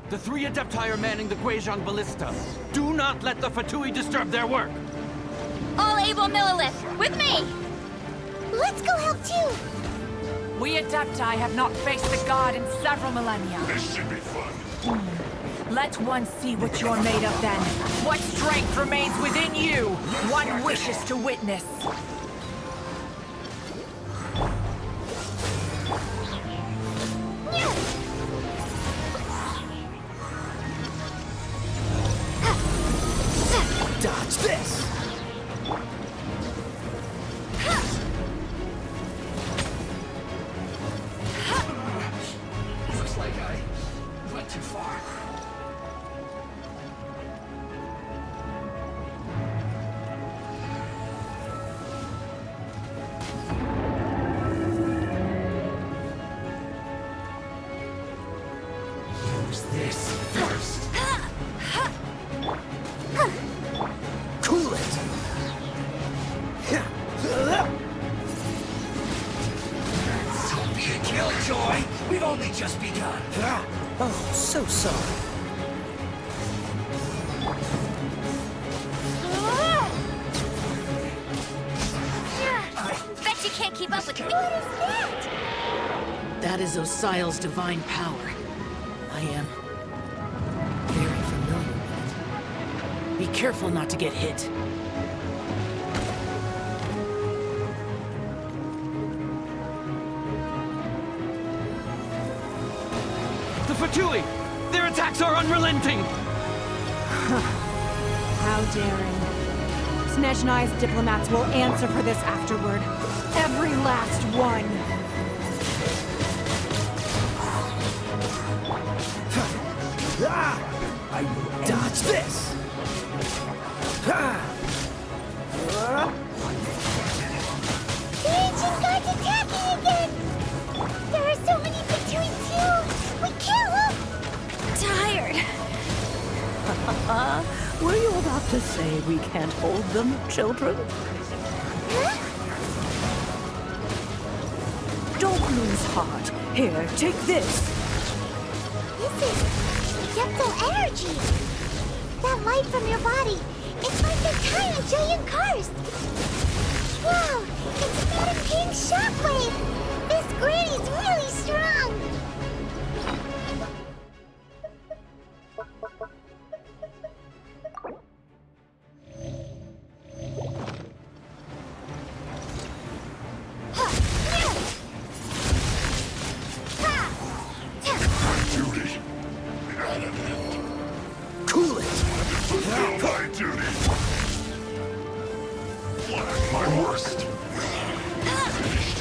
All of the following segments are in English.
The 3 Adepti are manning the Guizhong Ballista. Do not let the Fatui disturb their work! All able Millilith, with me! Let's go help too! We Adepti have not faced the god in several millennia. This should be fun. Let one see what you're made of then. What strength remains within you? One wishes to witness. Dodge this! Looks like I went too far. Use this first. Cool it! Don't be a killjoy. We've only just begun. Oh, so sorry. Bet you can't keep up with me. What is that? That is Osial's divine power. I am very familiar with it. Be careful not to get hit. The Fatui! Their attacks are unrelenting! How daring. Snezhnai's diplomats will answer for this afterward. Every last one. I will dodge this! The ancient god's attacking again! There are so many between too! We kill them! Tired. Were you about to say we can't hold them, children? Huh? Don't lose heart. Here, take this. This is Adeptal energy! That light from your body, it's like the tiny giant cars! Wow! It's not a pink shockwave! This granny's really strong! Duty. At an end. Cool it! Fulfill my duty. My worst. Finished.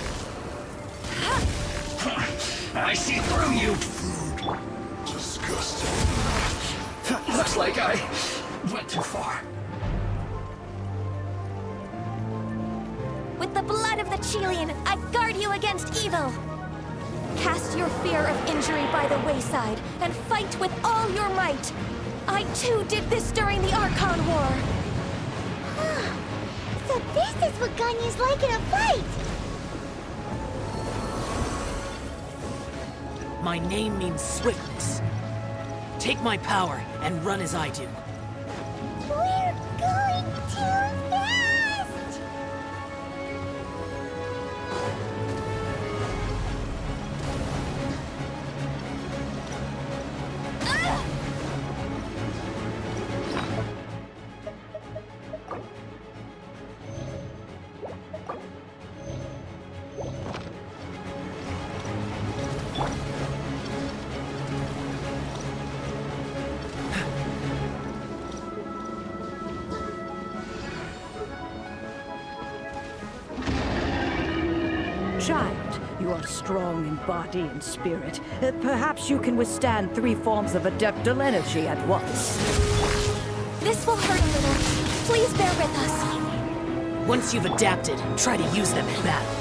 I see through you. Food. Disgusting. Looks like I went too far. With the blood of the Chelian, I guard you against evil! Cast your fear of injury by the wayside, and fight with all your might! I too did this during the Archon War! So this is what Ganya's like in a fight! My name means swiftness. Take my power and run as I do. We're going too fast! Child, you are strong in body and spirit. Perhaps you can withstand 3 forms of adeptal energy at once. This will hurt a little. Please bear with us. Once you've adapted, try to use them in battle.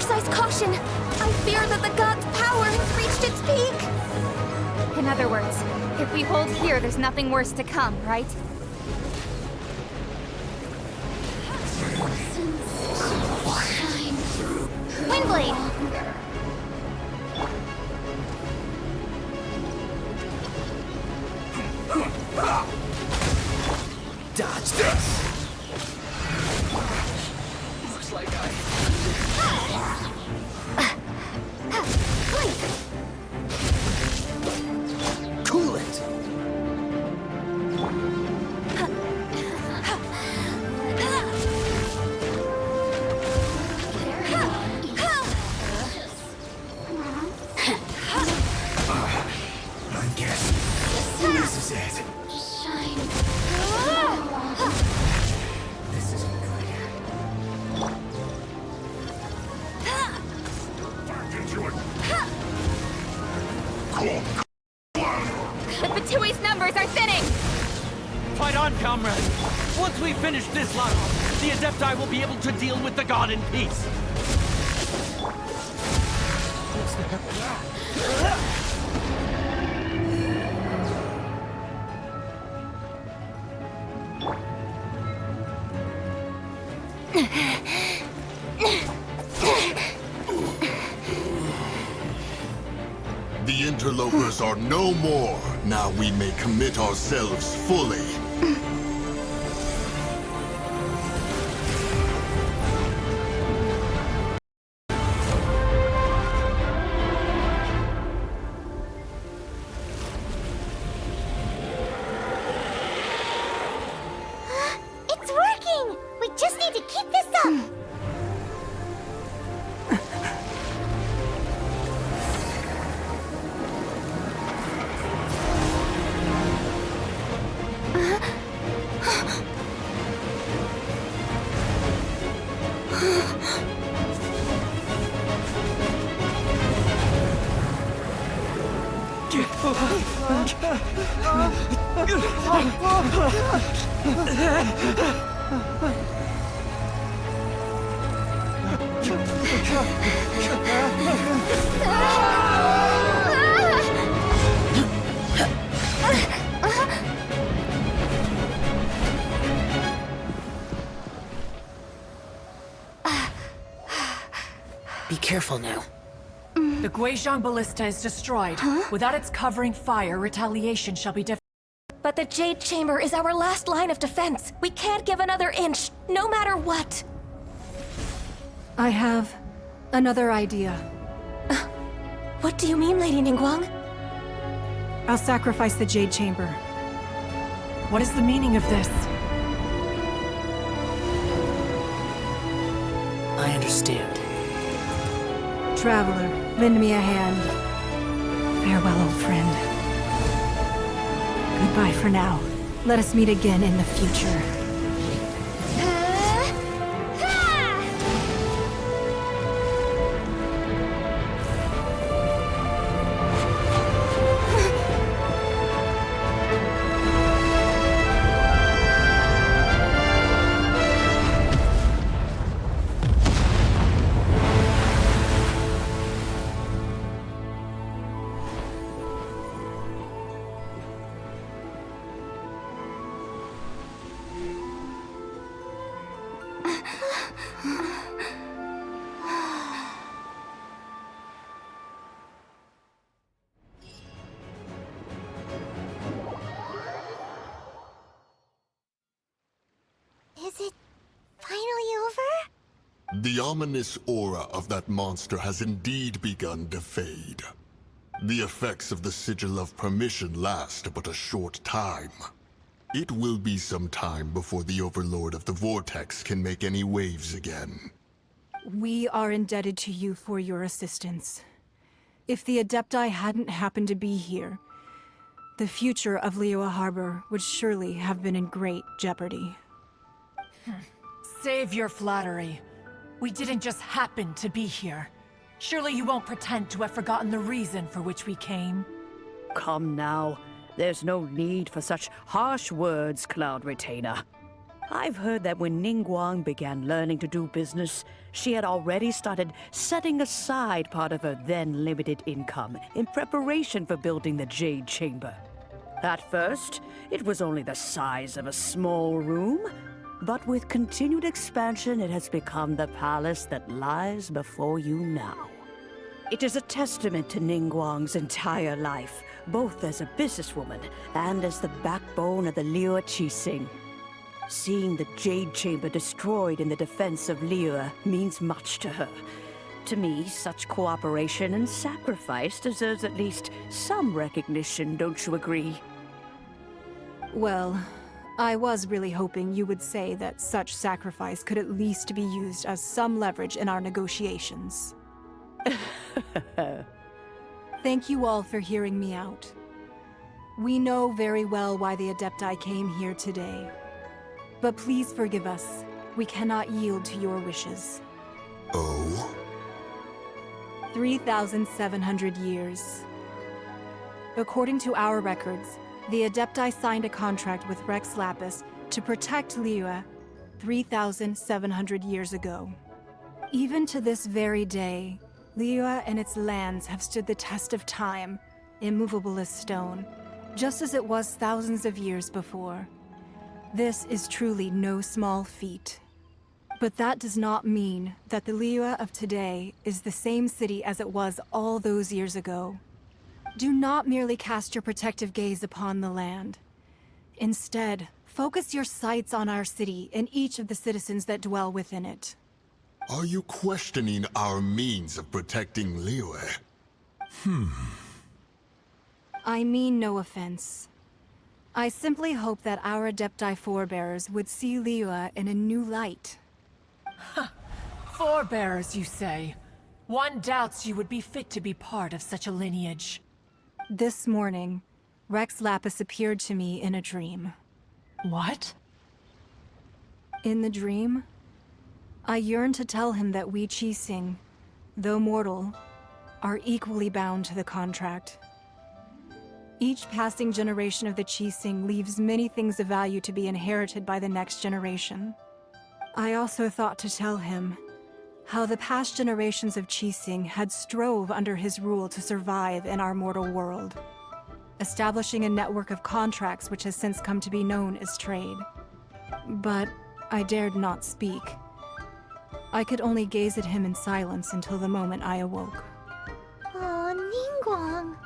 exercise caution. I fear that the god's power has reached its peak. In other words, if we hold here, there's nothing worse to come, right? Windblade! Dodge this! Looks like cool it! I guess this is it. This isn't good. Back into it. The Fatui's numbers are thinning! Fight on, comrade! Once we finish this lot, the Adepti will be able to deal with the god in peace. The interlopers are no more. Now we may commit ourselves fully. It's working! We just need to keep this up! Be careful now. The Guizhong Ballista is destroyed. Without its covering fire, retaliation shall be difficult. But the Jade Chamber is our last line of defense. We can't give another inch, no matter what. I have another idea. What do you mean, Lady Ningguang? I'll sacrifice the Jade Chamber. What is the meaning of this? I understand. Traveler, lend me a hand. Farewell, old friend. Goodbye for now. Let us meet again in the future. Is it finally over? The ominous aura of that monster has indeed begun to fade. The effects of the Sigil of Permission last but a short time. It will be some time before the Overlord of the Vortex can make any waves again. We are indebted to you for your assistance. If the Adepti hadn't happened to be here, the future of Liyue Harbor would surely have been in great jeopardy. Save your flattery. We didn't just happen to be here. Surely you won't pretend to have forgotten the reason for which we came. Come now. There's no need for such harsh words, Cloud Retainer. I've heard that when Ningguang began learning to do business, she had already started setting aside part of her then limited income in preparation for building the Jade Chamber. At first, it was only the size of a small room, but with continued expansion, it has become the palace that lies before you now. It is a testament to Ningguang's entire life, both as a businesswoman and as the backbone of the Liyue Qixing. Seeing the Jade Chamber destroyed in the defense of Liyue means much to her. To me, such cooperation and sacrifice deserves at least some recognition, don't you agree? Well, I was really hoping you would say that such sacrifice could at least be used as some leverage in our negotiations. Thank you all for hearing me out. We know very well why the Adepti came here today. But please forgive us. We cannot yield to your wishes. Oh? 3,700 years. According to our records, the Adepti signed a contract with Rex Lapis to protect Liyue 3,700 years ago. Even to this very day, Liyue and its lands have stood the test of time, immovable as stone, just as it was thousands of years before. This is truly no small feat. But that does not mean that the Liyue of today is the same city as it was all those years ago. Do not merely cast your protective gaze upon the land. Instead, focus your sights on our city and each of the citizens that dwell within it. Are you questioning our means of protecting Liyue? I mean no offense. I simply hope that our Adepti forebears would see Liyue in a new light. Forebearers, you say? One doubts you would be fit to be part of such a lineage. This morning, Rex Lapis appeared to me in a dream. What? In the dream, I yearned to tell him that we Qixing, though mortal, are equally bound to the contract. Each passing generation of the Qixing leaves many things of value to be inherited by the next generation. I also thought to tell him how the past generations of Qixing had strove under his rule to survive in our mortal world, establishing a network of contracts which has since come to be known as trade. But I dared not speak. I could only gaze at him in silence until the moment I awoke. Oh, Ningguang.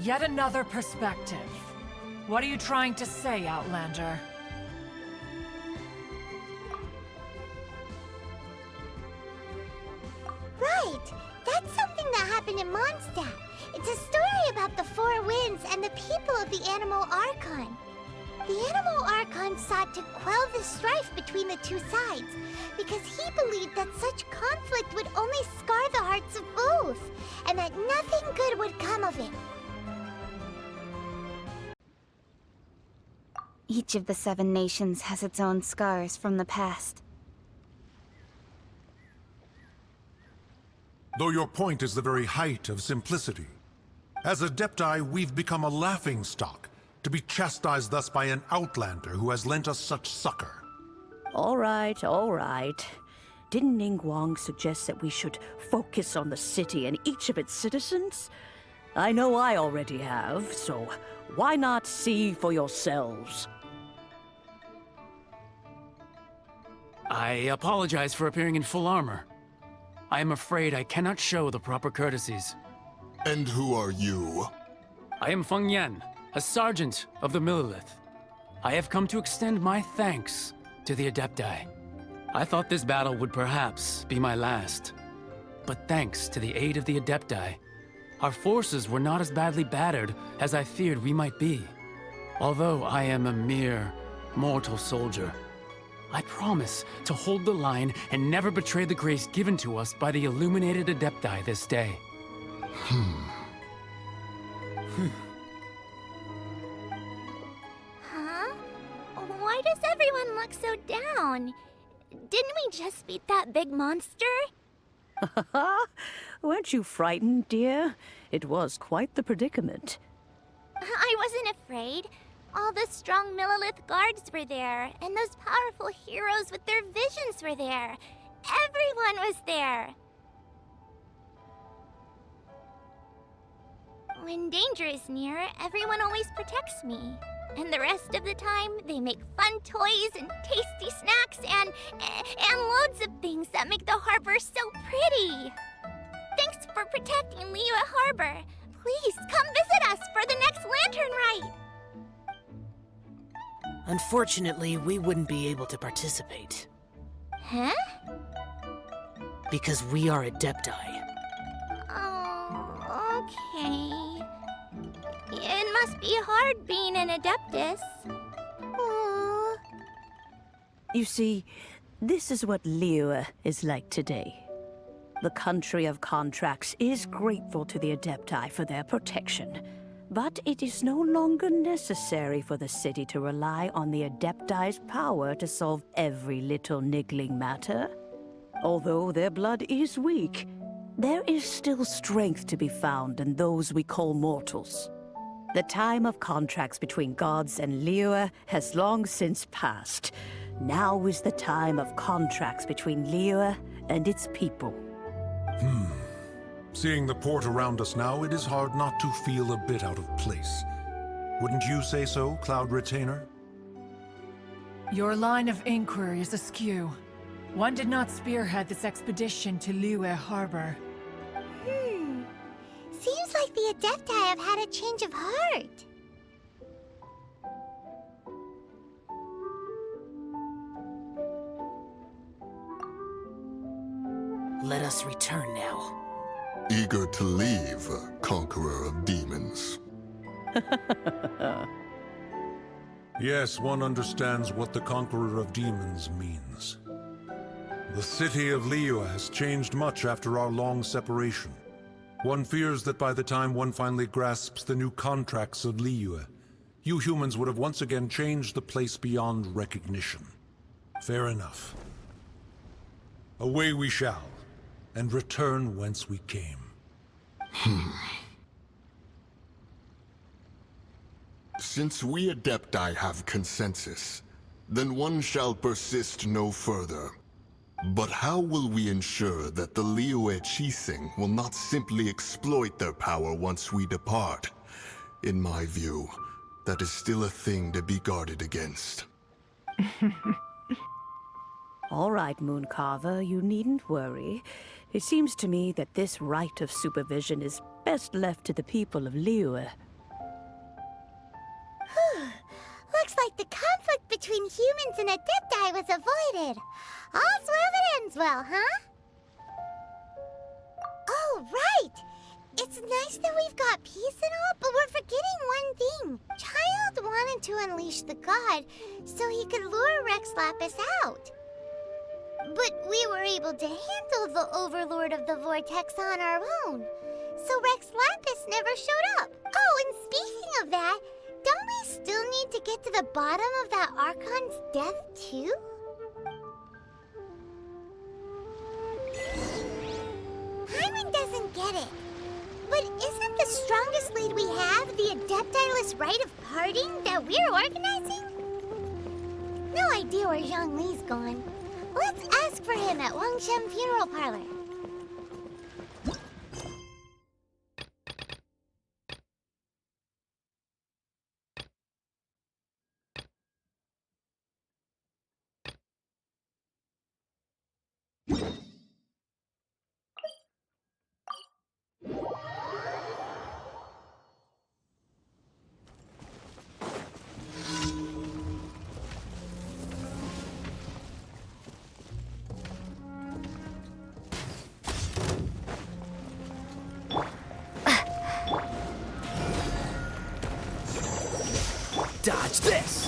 Yet another perspective. What are you trying to say, Outlander? Right! That's something that happened in Mondstadt. It's a story about the Four Winds and the people of the Animal Archon. The Animal Archon sought to quell the strife between the two sides, because he believed that such conflict would only scar the hearts of both, and that nothing good would come of it. Each of the 7 nations has its own scars from the past. Though your point is the very height of simplicity. As Adepti, we've become a laughingstock, to be chastised thus by an outlander who has lent us such succor. All right, all right. Didn't Ningguang suggest that we should focus on the city and each of its citizens? I know I already have, so why not see for yourselves? I apologize for appearing in full armor. I am afraid I cannot show the proper courtesies. And who are you? I am Feng Yan, a sergeant of the Millilith. I have come to extend my thanks to the Adepti. I thought this battle would perhaps be my last. But thanks to the aid of the Adepti, our forces were not as badly battered as I feared we might be. Although I am a mere mortal soldier, I promise to hold the line and never betray the grace given to us by the illuminated Adepti this day. Huh? Why does everyone look so down? Didn't we just beat that big monster? Weren't you frightened, dear? It was quite the predicament. I wasn't afraid. All the strong Millilith guards were there, and those powerful heroes with their visions were there. Everyone was there. When danger is near, everyone always protects me. And the rest of the time, they make fun toys and tasty snacks and loads of things that make the harbor so pretty. Thanks for protecting Liyue Harbor. Please come visit us for the next lantern rite. Unfortunately, we wouldn't be able to participate. Huh? Because we are Adepti. Oh, okay. It must be hard being an Adeptus. Aww. You see, this is what Liyue is like today. The country of contracts is grateful to the Adepti for their protection, but it is no longer necessary for the city to rely on the Adepti's power to solve every little niggling matter. Although their blood is weak, there is still strength to be found in those we call mortals. The time of contracts between gods and Liyue has long since passed. Now is the time of contracts between Liyue and its people. Seeing the port around us now, it is hard not to feel a bit out of place. Wouldn't you say so, Cloud Retainer? Your line of inquiry is askew. One did not spearhead this expedition to Liyue Harbor. Seems like the Adepti have had a change of heart. Let us return now. Eager to leave, Conqueror of Demons. Yes, one understands what the Conqueror of Demons means. The city of Liyue has changed much after our long separation. One fears that by the time one finally grasps the new contracts of Liyue, you humans would have once again changed the place beyond recognition. Fair enough. Away we shall, and return whence we came. Since we Adepti have consensus, then one shall persist no further. But how will we ensure that the Liyue Qixing will not simply exploit their power once we depart? In my view, that is still a thing to be guarded against. All right, Mooncarver, you needn't worry. It seems to me that this right of supervision is best left to the people of Liyue. Looks like the conflict between humans and Adepti was avoided. All's well that ends well, huh? Oh, right! It's nice that we've got peace and all, but we're forgetting one thing. Child wanted to unleash the god so he could lure Rex Lapis out. But we were able to handle the Overlord of the Vortex on our own. So Rex Lapis never showed up. Oh, and speaking of that, don't we still need to get to the bottom of that Archon's death, too? Hyman doesn't get it. But isn't the strongest lead we have the Adepti-less rite of parting that we're organizing? No idea where Zhongli's gone. Let's ask for him at Wangshem Funeral Parlor. Dodge this!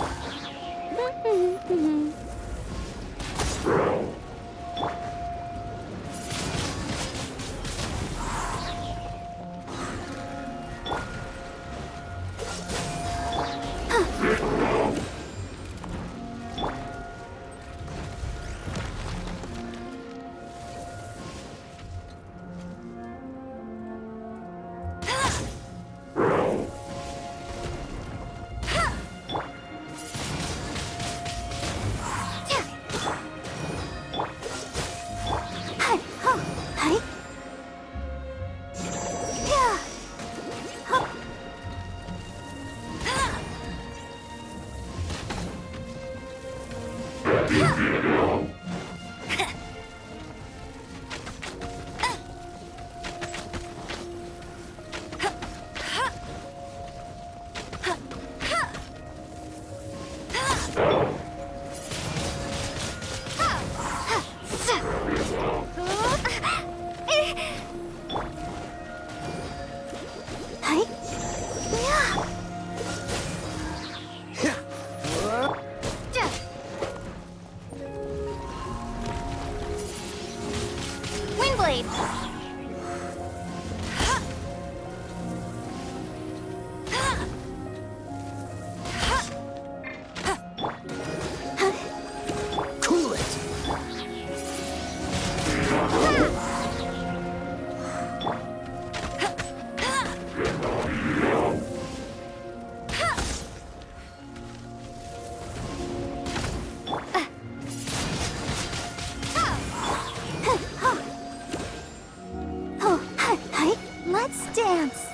Let's dance.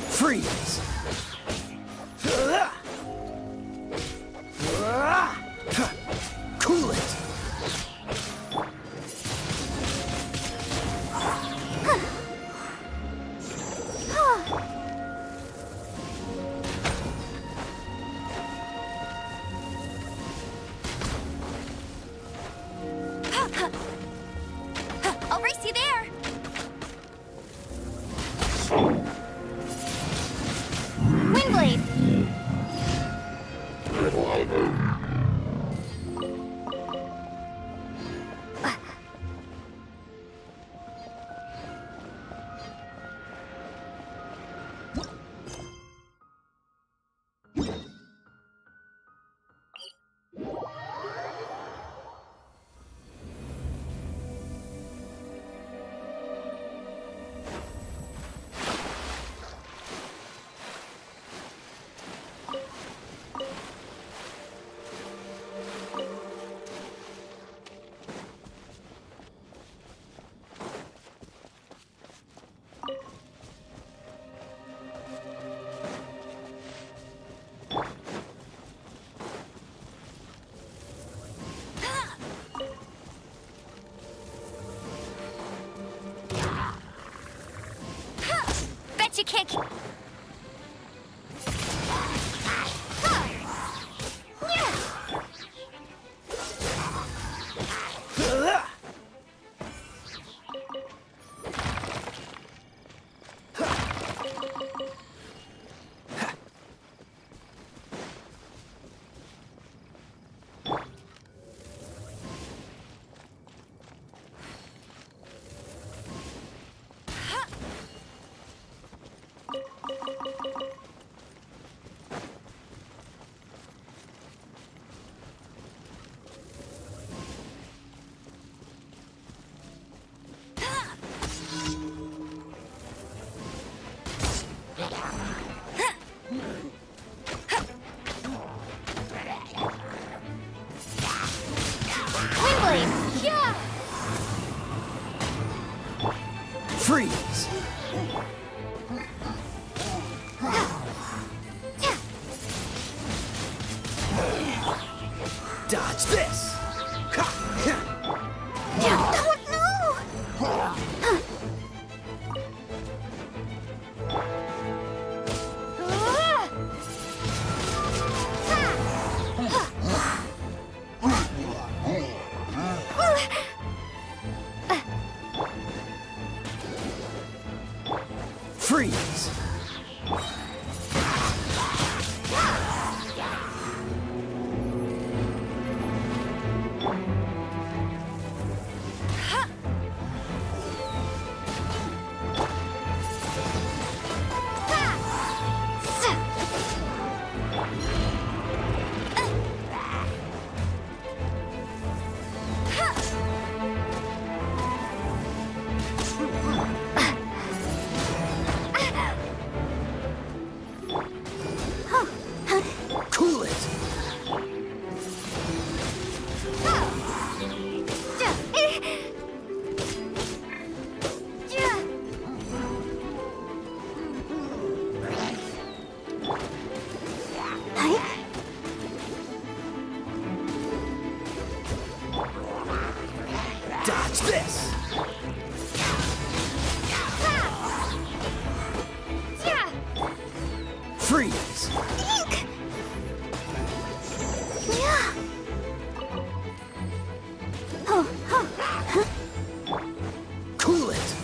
Freeze! Cool it! I'll race you there. Windblade. Bet you can't. Windblade. Yeah. Freeze! Dodge this! Freeze! Dodge this! Freeze! Link! Yeah. Cool it!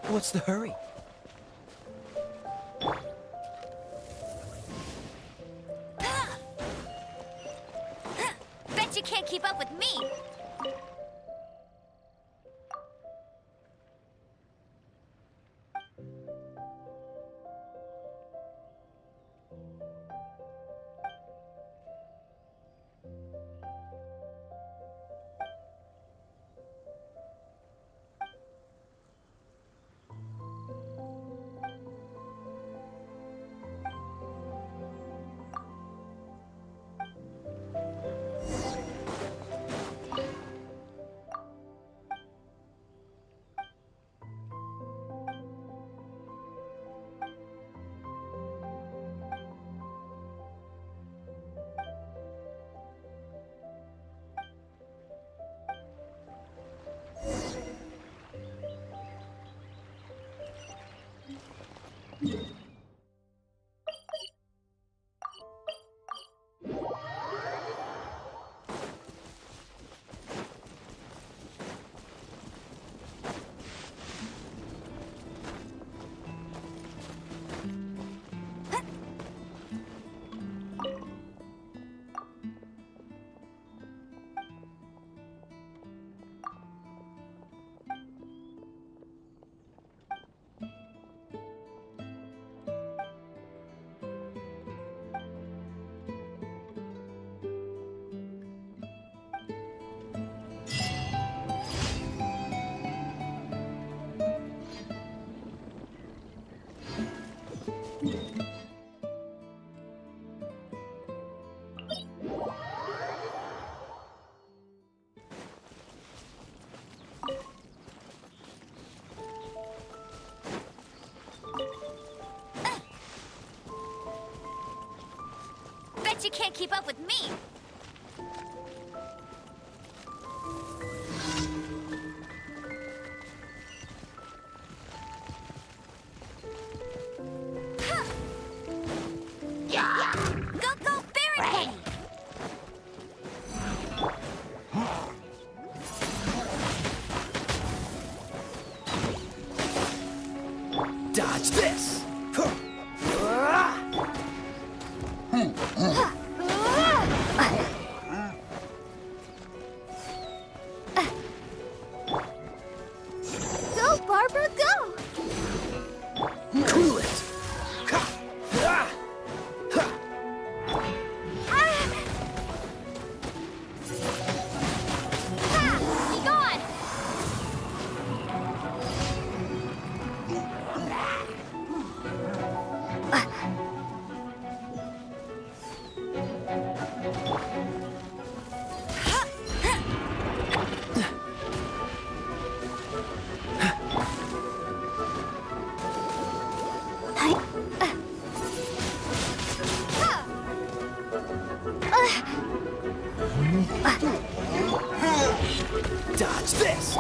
What's the hurry? Bet you can't keep up with me! you can't keep up with me. Go, go, barricade! Dodge this! Go, Barbara, go! Cool it! Be gone! Dodge this!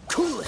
Cool it!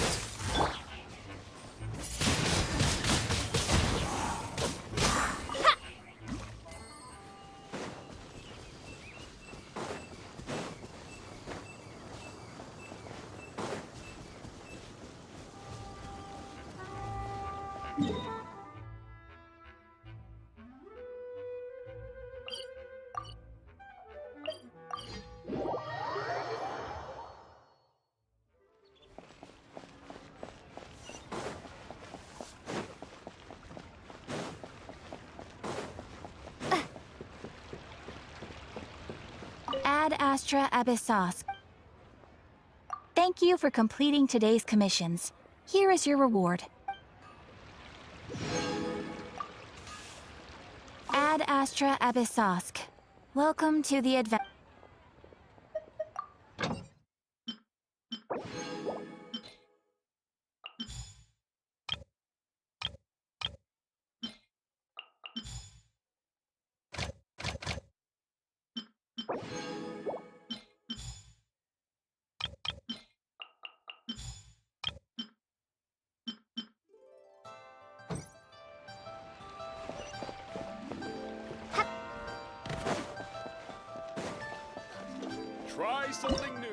Ad Astra Abyssos. Thank you for completing today's commissions. Here is your reward. Ad Astra Abyssos. Welcome to the adventure. Try something new.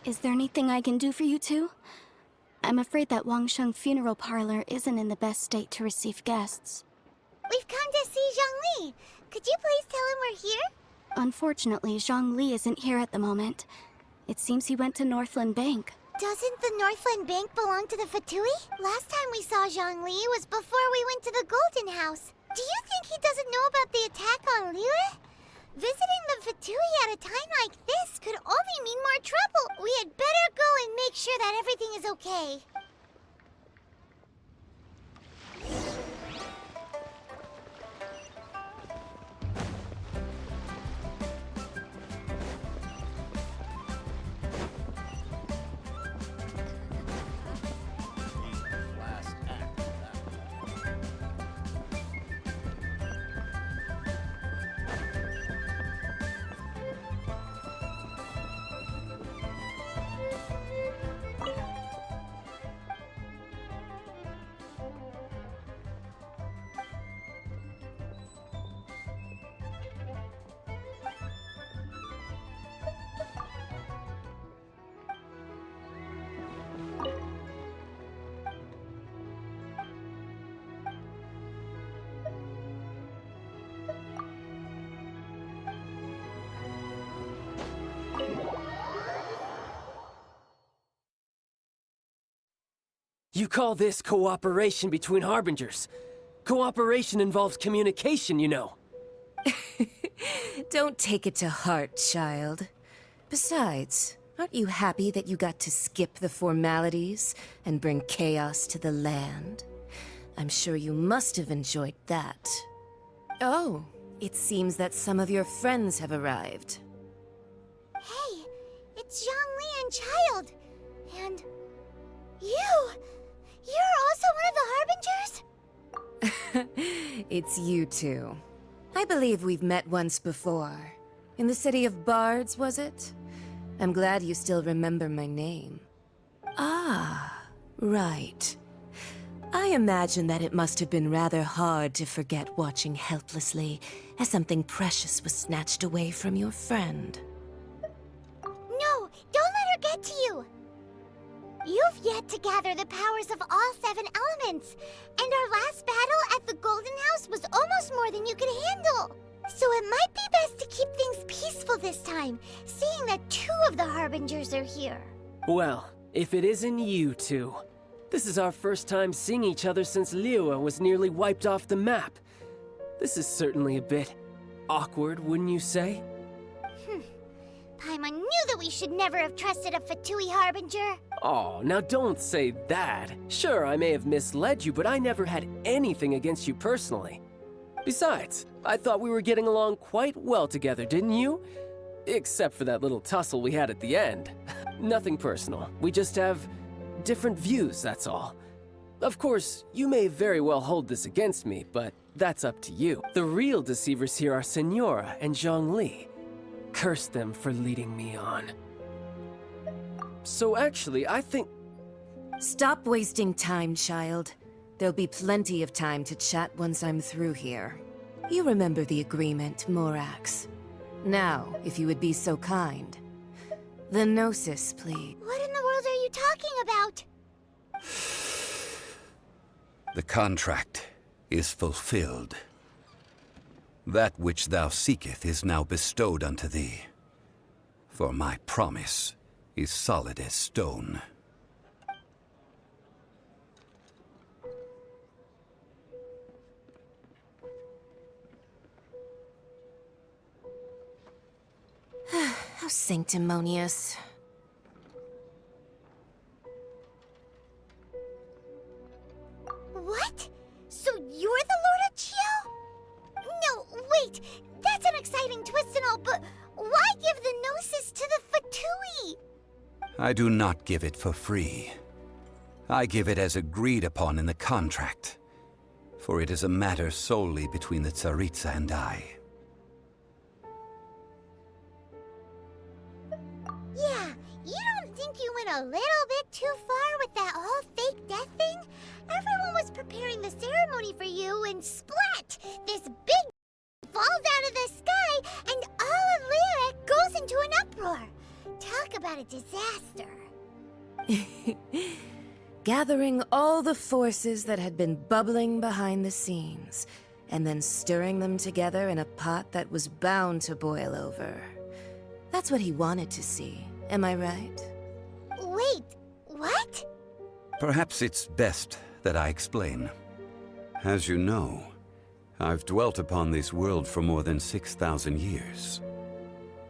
Is there anything I can do for you two? I'm afraid that Wangsheng funeral parlor isn't in the best state to receive guests. We've come to see Zhongli. Could you please tell him we're here? Unfortunately, Zhongli isn't here at the moment. It seems he went to Northland Bank. Doesn't the Northland Bank belong to the Fatui? Last time we saw Zhongli was before we went to the Golden House. Do you think he doesn't know about the attack on Liyue? Visiting the Fatui at a time like this could only mean more trouble. We had better go and make sure that everything is okay. You call this cooperation between Harbingers? Cooperation involves communication, you know. Don't take it to heart, child. Besides, aren't you happy that you got to skip the formalities and bring chaos to the land? I'm sure you must have enjoyed that. Oh, it seems that some of your friends have arrived. Hey, it's Zhongli and Child. And you! You're also one of the Harbingers? It's you two. I believe we've met once before. In the city of Bards, was it? I'm glad you still remember my name. Ah, right. I imagine that it must have been rather hard to forget watching helplessly as something precious was snatched away from your friend. No, don't let her get to you! You've yet to gather the powers of all 7 elements, and our last battle at the Golden House was almost more than you could handle. So it might be best to keep things peaceful this time, seeing that 2 of the Harbingers are here. Well, if it isn't you two. This is our first time seeing each other since Liyue was nearly wiped off the map. This is certainly a bit awkward, wouldn't you say? Paimon knew that we should never have trusted a Fatui Harbinger. Oh, now don't say that. Sure, I may have misled you, but I never had anything against you personally. Besides, I thought we were getting along quite well together, didn't you? Except for that little tussle we had at the end. Nothing personal. We just have different views, that's all. Of course, you may very well hold this against me, but that's up to you. The real deceivers here are Senora and Zhongli. Curse them for leading me on. So actually, I think... Stop wasting time, child. There'll be plenty of time to chat once I'm through here. You remember the agreement, Morax. Now, if you would be so kind. The Gnosis, please. What in the world are you talking about? The contract is fulfilled. That which thou seeketh is now bestowed unto thee. For my promise is solid as stone. How sanctimonious. What? So you're the Lord of Chiao? No, wait! That's an exciting twist and all, but why give the Gnosis to the Fatui? I do not give it for free. I give it as agreed upon in the contract. for it is a matter solely between the Tsaritsa and I. Yeah, you don't think you went a little bit too far with that whole fake death thing? Everyone was preparing the ceremony for you and splat! This big falls out of the sky and all of Lyric goes into an uproar. Talk about a disaster. Gathering all the forces that had been bubbling behind the scenes, and then stirring them together in a pot that was bound to boil over. That's what he wanted to see, am I right? Wait, what? Perhaps it's best that I explain. As you know, I've dwelt upon this world for more than 6,000 years.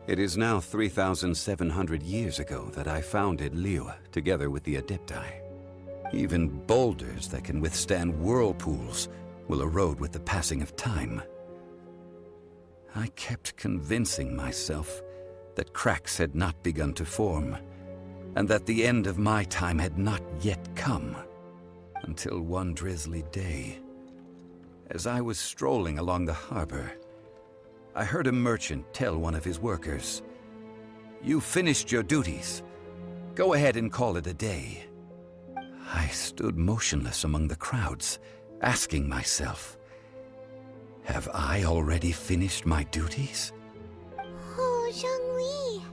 It is now 3,700 years ago that I founded Liyue together with the Adepti. Even boulders that can withstand whirlpools will erode with the passing of time. I kept convincing myself that cracks had not begun to form, and that the end of my time had not yet come. Until one drizzly day, as I was strolling along the harbor, I heard a merchant tell one of his workers, "You finished your duties. Go ahead and call it a day." I stood motionless among the crowds, asking myself, have I already finished my duties? Oh, Zhongli.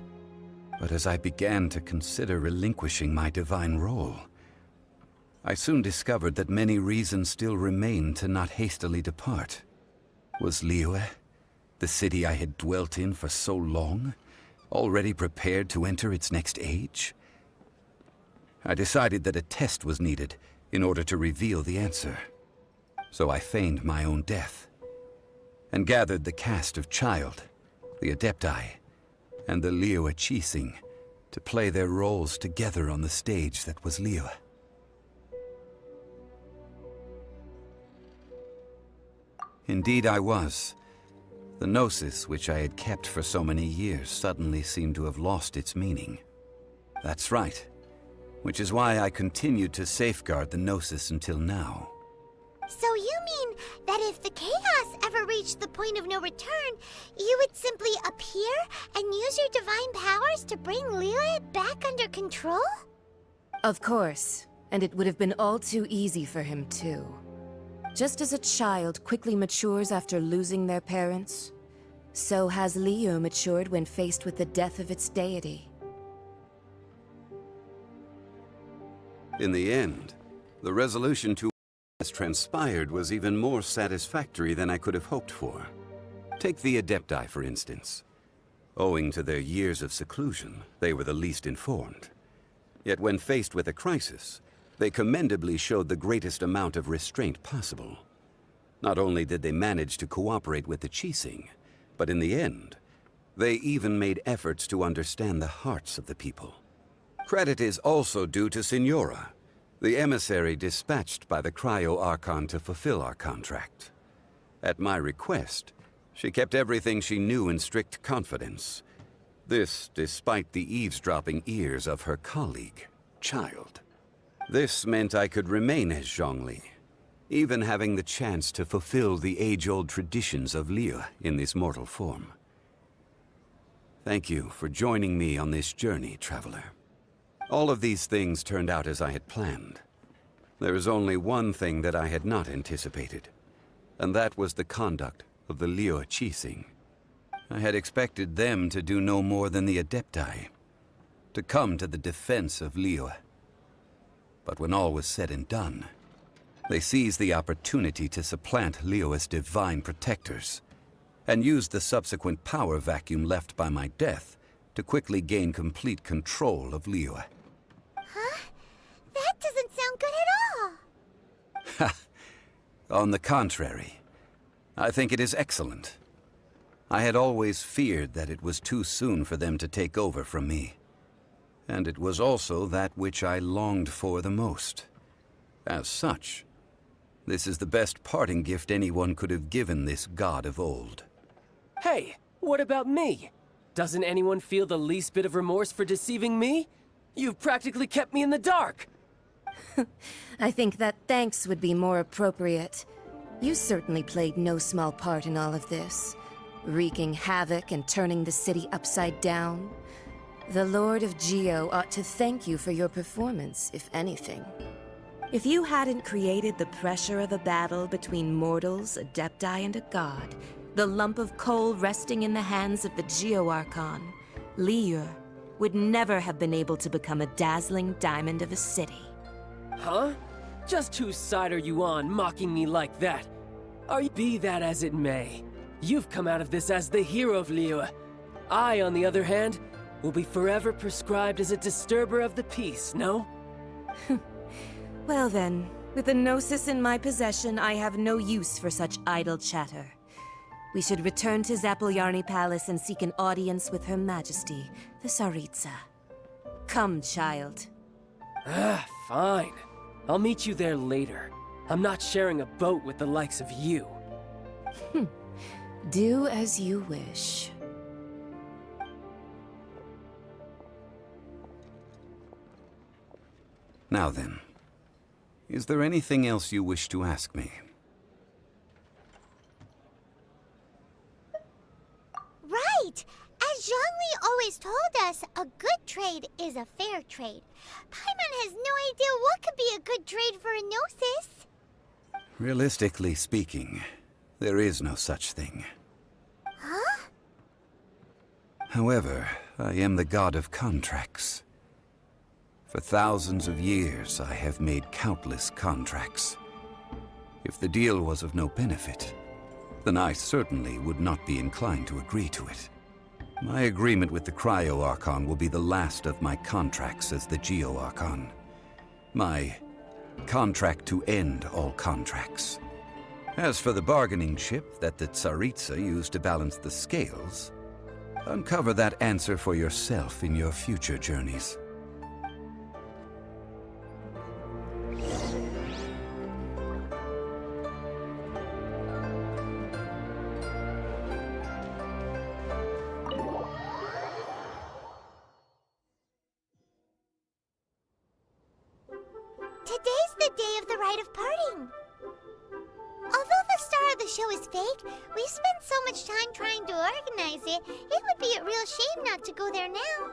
But as I began to consider relinquishing my divine role, I soon discovered that many reasons still remained to not hastily depart. Was Liyue, the city I had dwelt in for so long, already prepared to enter its next age? I decided that a test was needed in order to reveal the answer. So I feigned my own death, and gathered the cast of Child, the Adepti, and the Liyue Qixing to play their roles together on the stage that was Liyue. Indeed I was. The gnosis which I had kept for so many years suddenly seemed to have lost its meaning. That's right, which is why I continued to safeguard the gnosis until now. So you mean that if the chaos ever reached the point of no return, you would simply appear and use your divine powers to bring Liyue back under control? Of course, and it would have been all too easy for him too. Just as a child quickly matures after losing their parents, so has Liyue matured when faced with the death of its deity. In the end, the resolution to what has transpired was even more satisfactory than I could have hoped for. Take the Adepti, for instance. Owing to their years of seclusion, they were the least informed. Yet when faced with a crisis, they commendably showed the greatest amount of restraint possible. Not only did they manage to cooperate with the Qixing, but in the end, they even made efforts to understand the hearts of the people. Credit is also due to Signora, the emissary dispatched by the Cryo-Archon to fulfill our contract. At my request, she kept everything she knew in strict confidence. This despite the eavesdropping ears of her colleague, Child. This meant I could remain as Zhongli, even having the chance to fulfill the age-old traditions of Liyue in this mortal form. Thank you for joining me on this journey, traveler. All of these things turned out as I had planned. There is only one thing that I had not anticipated, and that was the conduct of the Liyue Qixing. I had expected them to do no more than the Adepti, to come to the defense of Liyue. But when all was said and done, they seized the opportunity to supplant Liyue's divine protectors, and used the subsequent power vacuum left by my death to quickly gain complete control of Liyue. Huh? That doesn't sound good at all! Ha! On the contrary, I think it is excellent. I had always feared that it was too soon for them to take over from me. And it was also that which I longed for the most. As such, this is the best parting gift anyone could have given this god of old. Hey, what about me? Doesn't anyone feel the least bit of remorse for deceiving me? You've practically kept me in the dark! I think that thanks would be more appropriate. You certainly played no small part in all of this, wreaking havoc and turning the city upside down. The Lord of Geo ought to thank you for your performance, if anything. If you hadn't created the pressure of a battle between mortals, adepti, and a god, the lump of coal resting in the hands of the Geo Archon, Liyue would never have been able to become a dazzling diamond of a city. Huh? Just whose side are you on, mocking me like that? Be that as it may, you've come out of this as the hero of Liyue. I, on the other hand, will be forever prescribed as a disturber of the peace, no? Well then, with the Gnosis in my possession, I have no use for such idle chatter. We should return to Zapoljarny Palace and seek an audience with Her Majesty, the Tsaritsa. Come, child. Fine. I'll meet you there later. I'm not sharing a boat with the likes of you. Do as you wish. Now then, is there anything else you wish to ask me? Right! As Zhongli always told us, a good trade is a fair trade. Paimon has no idea what could be a good trade for a Gnosis. Realistically speaking, there is no such thing. Huh? However, I am the god of contracts. For thousands of years, I have made countless contracts. If the deal was of no benefit, then I certainly would not be inclined to agree to it. My agreement with the Cryo Archon will be the last of my contracts as the Geo Archon. My contract to end all contracts. As for the bargaining chip that the Tsaritsa used to balance the scales, uncover that answer for yourself in your future journeys. Today's the day of the rite of parting. Although the star of the show is fake, we spent so much time trying to organize it, it would be a real shame not to go there now.